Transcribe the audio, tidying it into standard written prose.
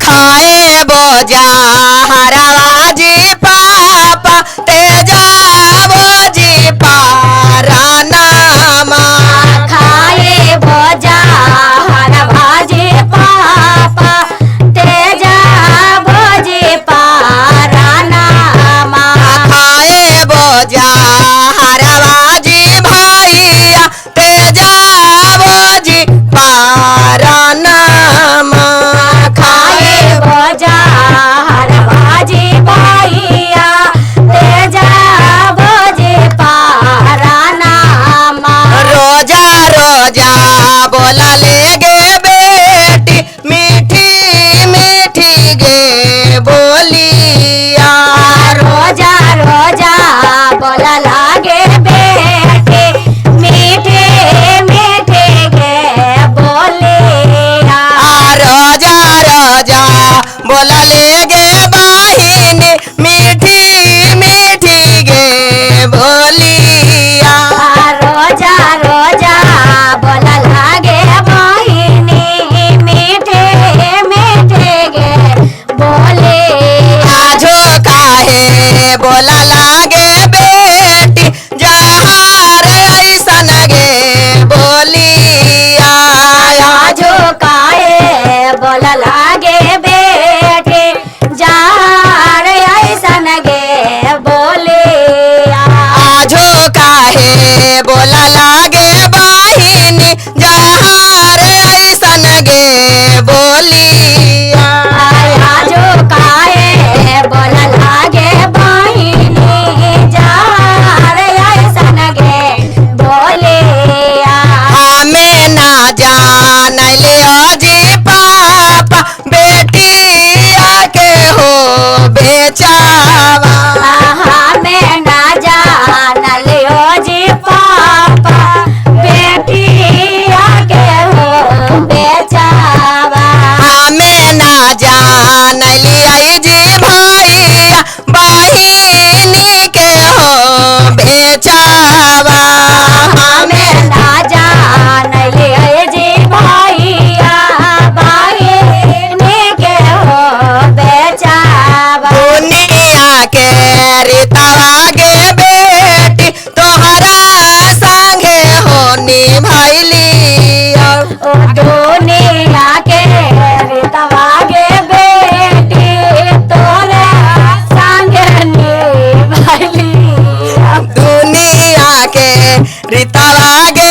खाए बोजा हरवाजी पापा तेजा बोजी पारानामा खाए बोजा हरवाजी पापा तेजा बोजी पारानामा खाए बोजा हरवाजी भैया तेजा बोजी पारानामा खाए बोजा हरवाजी भैया तेजा बोजी पारानामा रोजा रोजा बोला ले गे बेटी मीठी मीठी गे बोलिया रोजा रोजा बोला लागे बेटे मीठे मीठे गे बोलिया रोजा रोजा बोला ले गे बहिनी मीठी मीठी गे बोलिया रोजा रोजा बोला लागे बहिनी मीठे मीठे गे बोलिया आजो काहे बोला लागे बेटी जहार ऐसन गे बोलिया आजो काहे बोला लागे बेटे जार ऐसन गे बोलिया आजो काहे बोला लागे बहिनी जहार ऐसन गे बोलिया आजो काहे बोला लागे बहिनी जार ऐसन गे बोलिया हमें ना जान ले जी पापा बेटिया के हो बेचावा हमें ना जान लियो जी पापा बेटिया के हो बेचावा हमें ना जान लिया जी भैया बहिनी के हो बेचावा हमें ना जान लियो जी भैया बहिनी के हो बेचावा दुनिया के रीतवा गे बेटी तोहरा संगे होनी भैली ओ दुनिया के रीतवा गे बेटी तोरे संगे निभैली दुनिया के रीतवा गे